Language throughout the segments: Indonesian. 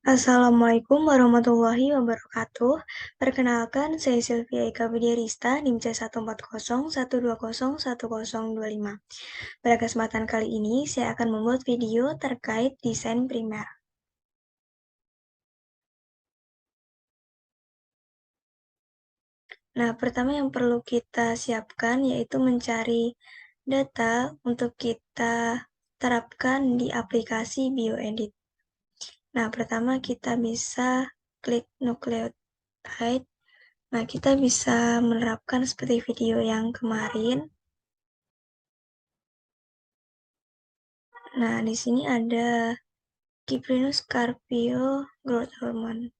Assalamualaikum warahmatullahi wabarakatuh. Perkenalkan, saya Sylvia Eka Widyarista, NIM C14012010025. Pada kesempatan kali ini, saya akan membuat video terkait desain primer. Nah, pertama yang perlu kita siapkan yaitu mencari data untuk kita terapkan di aplikasi BioEdit. Nah, pertama kita bisa klik nucleotide. Nah, kita bisa menerapkan seperti video yang kemarin. Nah, di sini ada Cyprinus carpio growth hormone.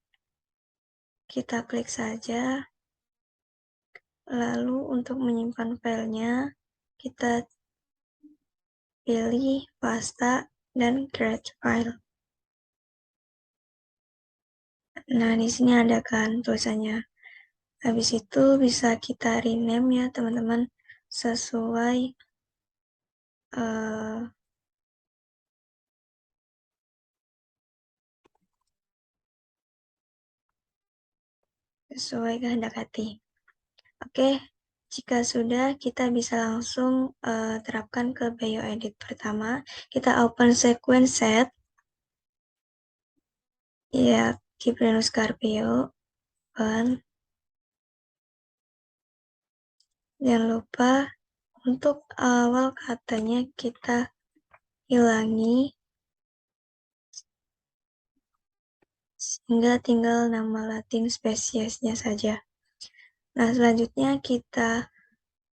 Kita klik saja. Lalu untuk menyimpan filenya, kita pilih pasta dan create file. Nah, di sini ada kan tulisannya. Habis itu bisa kita rename ya, teman-teman, sesuai kehendak hati. Oke, jika sudah, kita bisa langsung terapkan ke BioEdit. Pertama, kita open sequence set. Ya, Cyprinus carpio. Open. Jangan lupa untuk awal katanya kita hilangi, sehingga tinggal nama latin spesiesnya saja. Nah, selanjutnya kita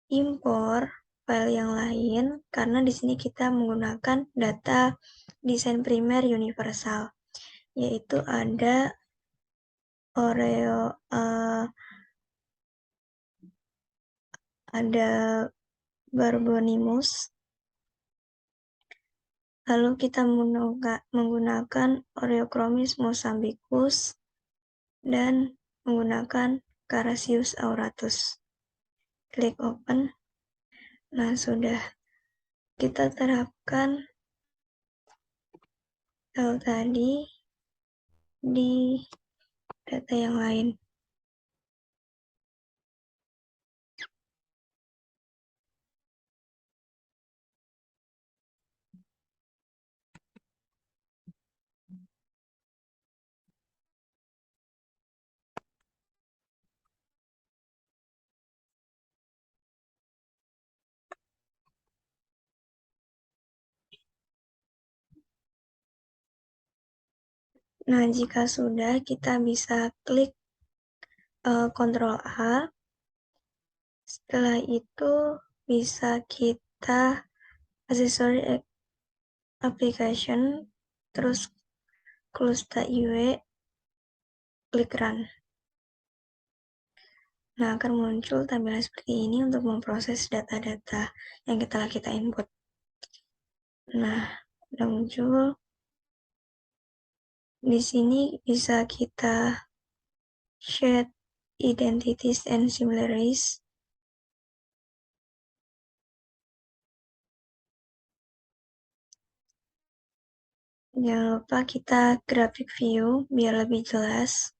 impor file yang lain, karena di sini kita menggunakan data desain primer universal, yaitu ada Oreo, ada Barbonimus. Lalu kita menggunakan Oreochromis mosambicus dan menggunakan Carassius auratus. Klik open. Nah, sudah kita terapkan file tadi di data yang lain. Nah, jika sudah, kita bisa klik Ctrl A. Setelah itu bisa kita accessory application, terus close.ue, klik run. Nah, akan muncul tampilan seperti ini untuk memproses data-data yang telah kita input. Nah, udah muncul. Di sini bisa kita shade identities and similarities. Jangan lupa kita graphic view biar lebih jelas.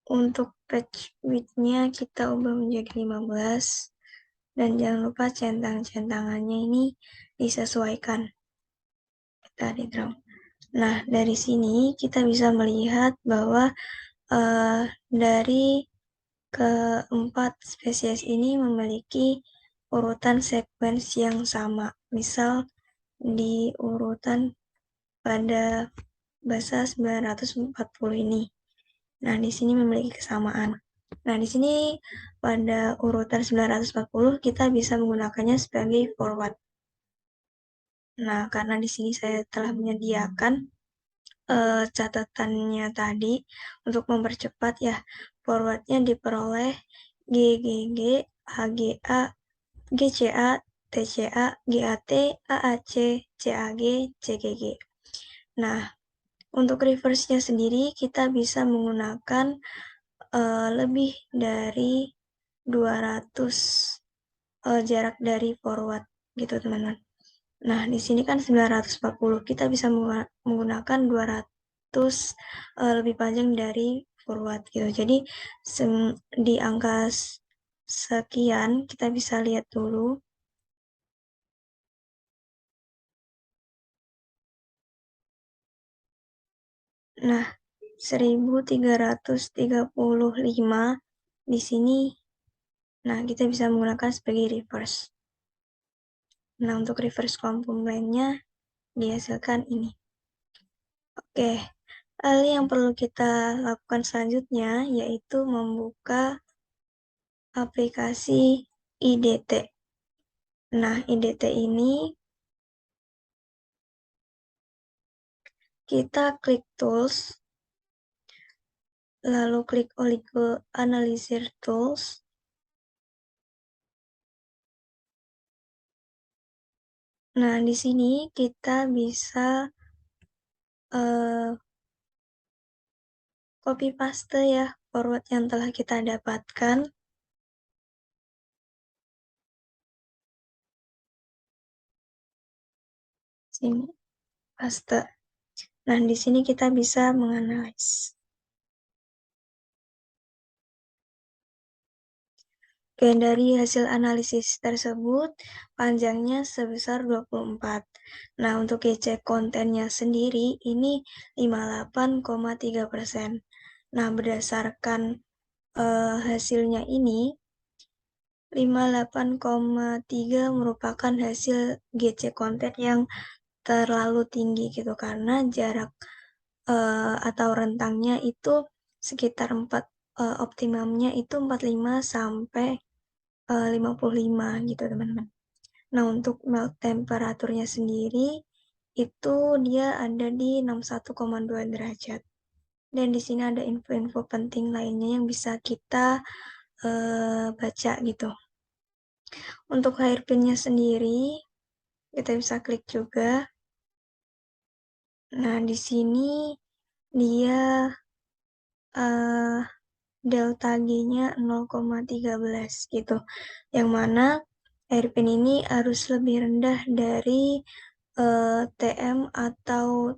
Untuk page width-nya kita ubah menjadi 15. Dan jangan lupa centang-centangannya ini disesuaikan. Kita di draw. Nah, dari sini kita bisa melihat bahwa dari keempat spesies ini memiliki urutan sequence yang sama. Misal di urutan pada basa 940 ini. Nah, di sini memiliki kesamaan. Nah, di sini pada urutan 940 kita bisa menggunakannya sebagai forward. Nah, karena di sini saya telah menyediakan catatannya tadi untuk mempercepat ya, forwardnya diperoleh GGG, HGA, GCA, TCA, GAT, AAC, CAG, CGG. Nah, untuk reverse-nya sendiri kita bisa menggunakan lebih dari 200 jarak dari forward gitu teman-teman. Nah, di sini kan 940, kita bisa menggunakan 200 lebih panjang dari forward gitu. Jadi di angka sekian kita bisa lihat dulu. Nah, 1335 di sini. Nah, kita bisa menggunakan sebagai reverse. Nah, untuk reverse komponennya dihasilkan ini. Oke, hal yang perlu kita lakukan selanjutnya yaitu membuka aplikasi IDT. Nah, IDT ini kita klik Tools, lalu klik Oligo Analyzer Tools. Nah, di sini kita bisa copy paste ya forward yang telah kita dapatkan. Sini, paste. Nah, di sini kita bisa menganalisis. Oke, dari hasil analisis tersebut, panjangnya sebesar 24. Nah, untuk GC kontennya sendiri, ini 58,3%. Nah, berdasarkan hasilnya ini, 58,3 merupakan hasil GC konten yang terlalu tinggi gitu, karena jarak atau rentangnya itu sekitar 4, optimumnya itu 45 sampai 55 gitu teman-teman. Nah, untuk melt temperaturnya sendiri itu dia ada di 61,2 derajat. Dan di sini ada info-info penting lainnya yang bisa kita baca gitu. Untuk hairpinnya sendiri kita bisa klik juga. Nah, di sini dia delta G-nya 0,13 gitu. Yang mana hairpin ini harus lebih rendah dari TM atau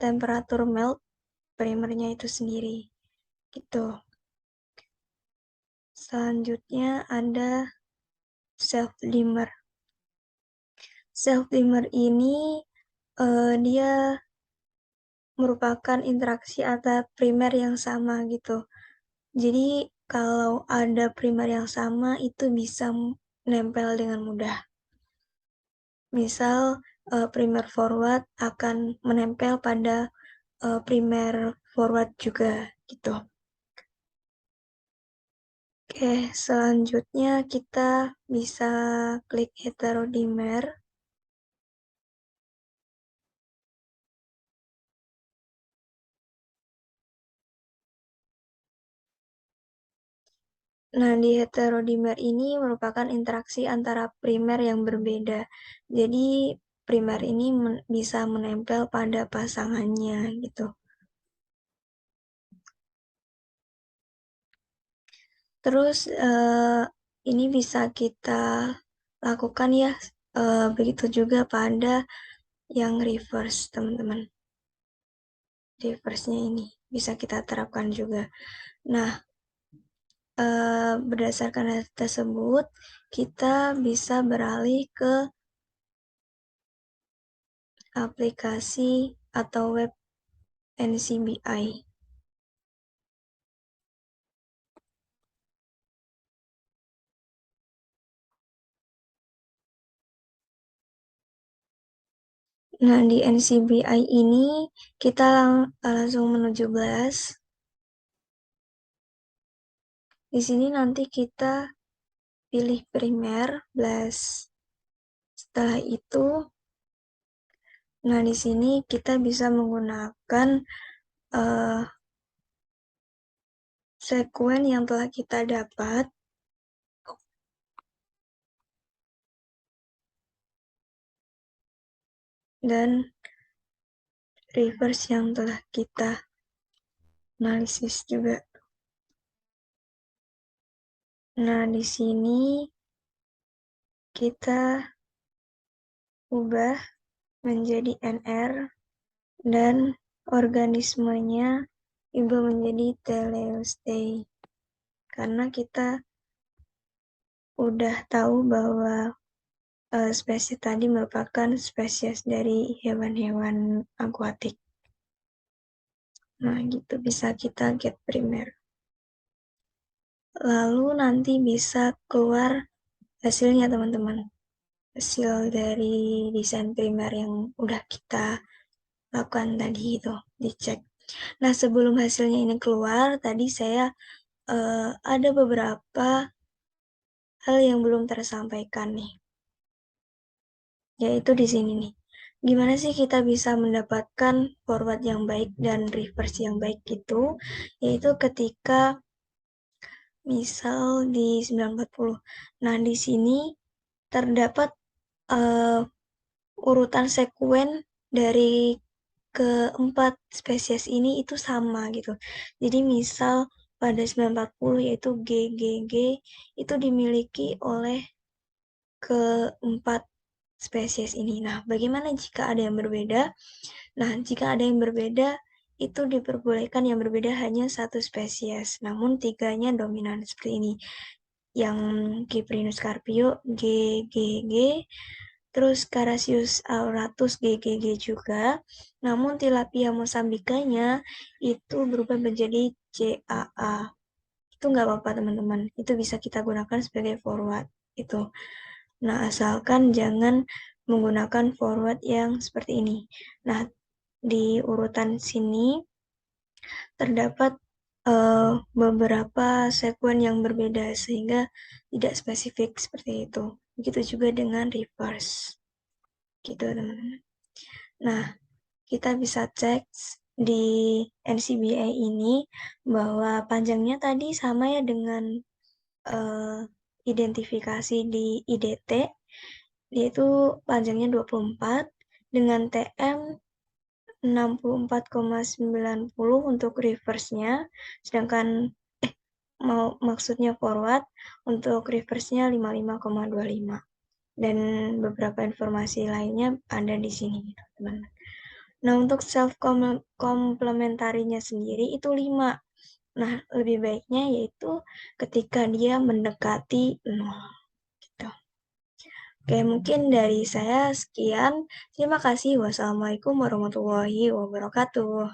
temperatur melt primernya itu sendiri gitu. Selanjutnya ada self dimmer. Self dimmer ini dia merupakan interaksi antara primer yang sama gitu. Jadi kalau ada primer yang sama itu bisa nempel dengan mudah. Misal primer forward akan menempel pada primer forward juga gitu. Oke, selanjutnya kita bisa klik heterodimer. Nah, di heterodimer ini merupakan interaksi antara primer yang berbeda. Jadi, primer ini bisa menempel pada pasangannya gitu. Terus, ini bisa kita lakukan ya, begitu juga pada yang reverse, teman-teman. Reverse-nya ini bisa kita terapkan juga. Nah, berdasarkan hal tersebut, kita bisa beralih ke aplikasi atau web NCBI. Nah, di NCBI ini kita langsung menuju Blast. Di sini nanti kita pilih primer, Blast. Setelah itu, nah di sini kita bisa menggunakan sekuen yang telah kita dapat. Dan reverse yang telah kita analisis juga. Nah, di sini kita ubah menjadi NR dan organismenya ubah menjadi teleostei. Karena kita udah tahu bahwa spesies tadi merupakan spesies dari hewan-hewan akuatik. Nah, gitu bisa kita get primer. Lalu nanti bisa keluar hasilnya, teman-teman. Hasil dari desain primer yang udah kita lakukan tadi itu, dicek. Nah, sebelum hasilnya ini keluar, tadi saya ada beberapa hal yang belum tersampaikan nih. Yaitu di sini nih. Gimana sih kita bisa mendapatkan forward yang baik dan reverse yang baik itu? Yaitu ketika misal di 940. Nah, di sini terdapat urutan sekuen dari keempat spesies ini itu sama gitu. Jadi misal pada 940 yaitu GGG itu dimiliki oleh keempat spesies ini. Nah, bagaimana jika ada yang berbeda? Nah, jika ada yang berbeda, itu diperbolehkan yang berbeda hanya satu spesies, namun tiganya dominan seperti ini. Yang Cyprinus carpio GGG, terus Carassius auratus GGG juga, namun Tilapia mosambikanya itu berubah menjadi CAA. Itu nggak apa-apa teman-teman, itu bisa kita gunakan sebagai forward. Itu. Nah, asalkan jangan menggunakan forward yang seperti ini. Nah, di urutan sini terdapat beberapa sekuen yang berbeda sehingga tidak spesifik seperti itu. Begitu juga dengan reverse. Gitu, teman-teman. Nah, kita bisa cek di NCBI ini bahwa panjangnya tadi sama ya dengan identifikasi di IDT, yaitu panjangnya 24 dengan TM 64,90 untuk reverse-nya, sedangkan maksudnya forward, untuk reverse-nya 55,25. Dan beberapa informasi lainnya ada di sini, teman-teman. Nah, untuk self komplementarinya sendiri itu 5. Nah, lebih baiknya yaitu ketika dia mendekati 0. Gitu. Oke, mungkin dari saya sekian. Terima kasih. Wassalamualaikum warahmatullahi wabarakatuh.